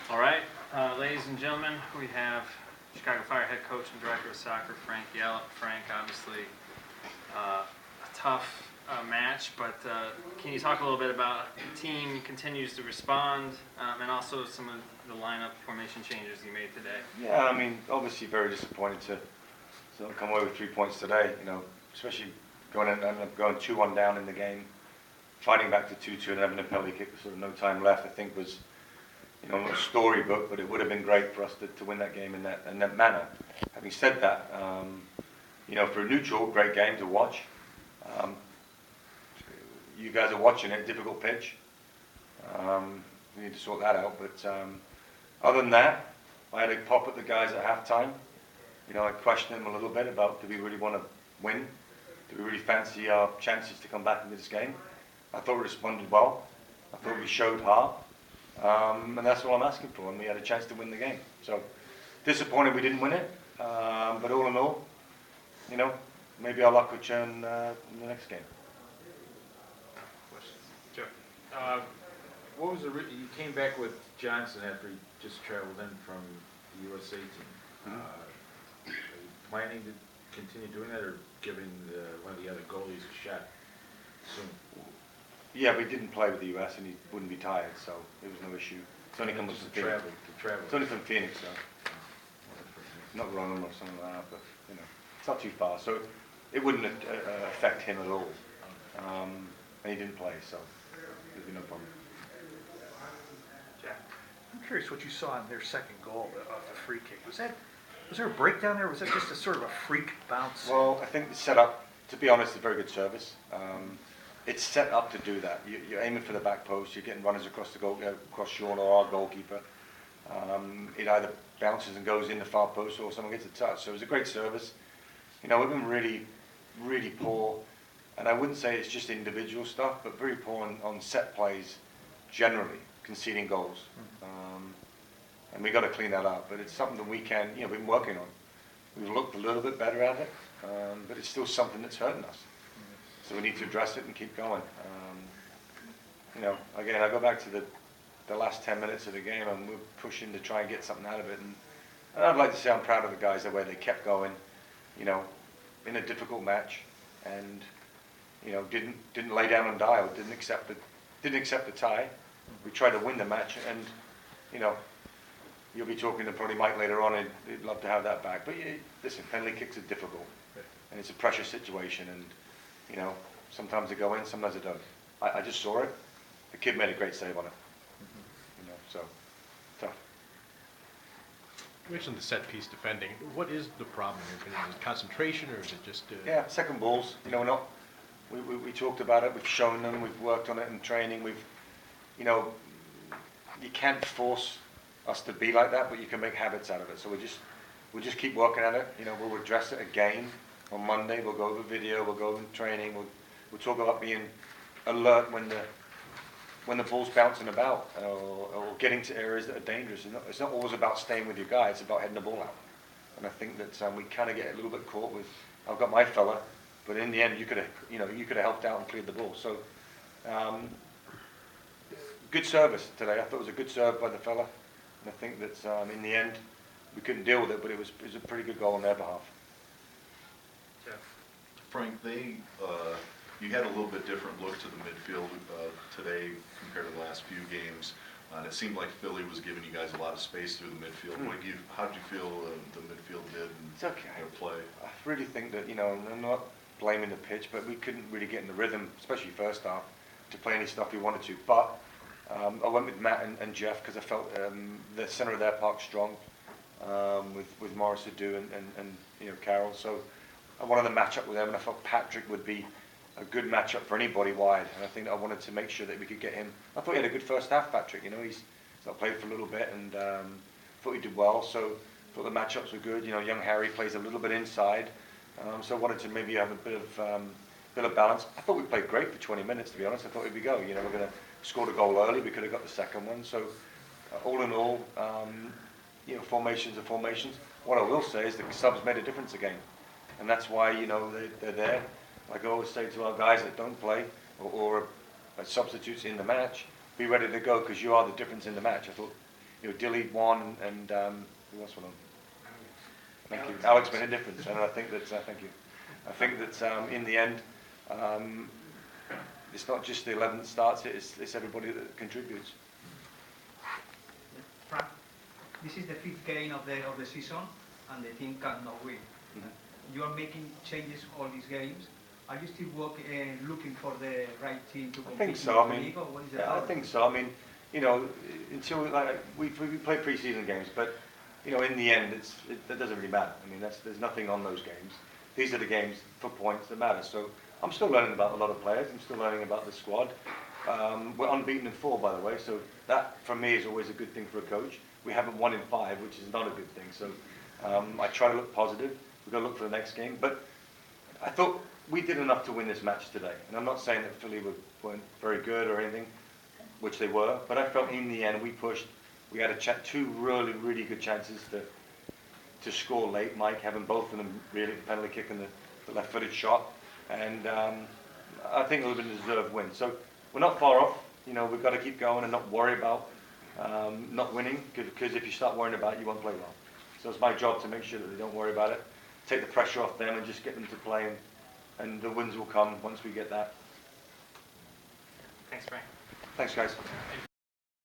All right, ladies and gentlemen, we have Chicago Fire head coach and director of soccer, Frank Yallop. Frank, obviously a tough match, but can you talk a little bit about the team continues to respond and also some of the lineup formation changes you made today? Yeah, I mean, obviously very disappointed to come away with 3 points today, especially ended up going 2-1 down in the game, fighting back to 2-2 and having a penalty kick with sort of no time left, I think was, not a storybook, but it would have been great for us to win that game in that manner. Having said that, for a neutral, great game to watch. You guys are watching it, difficult pitch. We need to sort that out, but other than that, I had a pop at the guys at halftime. I questioned them a little bit about, do we really want to win? Do we really fancy our chances to come back into this game? I thought we responded well. I thought we showed heart. And that's all I'm asking for, and we had a chance to win the game. So, disappointed we didn't win it, but all in all, maybe our luck would turn in the next game. Sure. What was you came back with Johnson after he just traveled in from the USA team. Are you planning to continue doing that, or giving one of the other goalies a shot soon? Yeah, we didn't play with the US, and he wouldn't be tired, so it was no issue. It's only coming from Phoenix. It's only from Phoenix, so not Rome or something like that, but it's not too far, so it wouldn't affect him at all. And he didn't play, so there'd be no problem. Jack, I'm curious what you saw in their second goal off the free kick. Was there a breakdown there? Was that just a sort of a freak bounce? Well, I think it's set up, to be honest, a very good service. It's set up to do that. You're aiming for the back post. You're getting runners across the goal, across Sean or our goalkeeper. It either bounces and goes in the far post, or someone gets a touch. So it was a great service. We've been really, really poor, and I wouldn't say it's just individual stuff, but very poor on set plays generally, conceding goals. And we've got to clean that up. But it's something that we can, we've been working on. We've looked a little bit better at it, but it's still something that's hurting us. So we need to address it and keep going. Again, I go back to the last 10 minutes of the game, and we're pushing to try and get something out of it. And I'd like to say I'm proud of the guys, the way they kept going, in a difficult match, and didn't lay down and die, or didn't accept the tie. We tried to win the match, and you'll be talking to probably Mike later on, and he'd love to have that back. But listen, penalty kicks are difficult, and it's a pressure situation, and sometimes they go in, sometimes they don't. I just saw it. The kid made a great save on it. So tough. You mentioned the set piece defending. What is the problem here? Is it concentration, or is it just? Yeah, second balls. We talked about it. We've shown them. We've worked on it in training. You can't force us to be like that, but you can make habits out of it. So we'll just keep working at it. We'll address it again on Monday. We'll go over video. We'll go over training. We'll talk about being alert when the ball's bouncing about, or getting to areas that are dangerous. It's not always about staying with your guy. It's about heading the ball out. And I think that we kind of get a little bit caught with, I've got my fella, but in the end you could have helped out and cleared the ball. So good service today. I thought it was a good serve by the fella, and I think that in the end we couldn't deal with it, but it was a pretty good goal on their behalf. Frank, you had a little bit different look to the midfield today compared to the last few games, and it seemed like Philly was giving you guys a lot of space through the midfield. How did you feel the midfield did in their play? I really think that, I'm not blaming the pitch, but we couldn't really get in the rhythm, especially first half, to play any stuff we wanted to. But I went with Matt and Jeff because I felt the centre of their park strong, with Morris Adu and Carroll. So I wanted to match up with them, and I felt Patrick would be a good matchup for anybody wide, and I think I wanted to make sure that we could get him. I thought he had a good first half, Patrick. He's not played for a little bit, and thought he did well. So thought the matchups were good. Young Harry plays a little bit inside, so I wanted to maybe have a bit of balance. I thought we played great for 20 minutes, to be honest. I thought we'd go. We're going to score the goal early. We could have got the second one. So all in all, formations are formations. What I will say is the subs made a difference again, and that's why they're there. Like I always say to our guys that don't play, or substitutes in the match. Be ready to go because you are the difference in the match. I thought, Dilly won and who else won on? Thank you. Alex made a difference, and I think that thank you. I think that in the end, it's not just the 11 that starts it; it's everybody that contributes. Frank, this is the 5th game of the season, and the team cannot win. You are making changes all these games. Are you still looking for the right team to compete? I think so. In the league, or what is the I problem? think so. I mean, until we play pre-season games, but in the end, that doesn't really matter. I mean, there's nothing on those games. These are the games for points that matter. So I'm still learning about a lot of players. I'm still learning about the squad. We're unbeaten in 4, by the way. So that, for me, is always a good thing for a coach. We haven't won in 5, which is not a good thing. So I try to look positive. We've got to look for the next game. But I thought we did enough to win this match today. And I'm not saying that Philly weren't very good or anything, which they were. But I felt in the end we pushed. We had 2 really, really good chances to score late. Mike having both of them really, the penalty kick and the left-footed shot. And I think it would have been a deserved win. So we're not far off. We've got to keep going and not worry about not winning. Because if you start worrying about it, you won't play well. So it's my job to make sure that they don't worry about it. Take the pressure off them and just get them to play. And the wins will come once we get that. Thanks, Frank. Thanks, guys.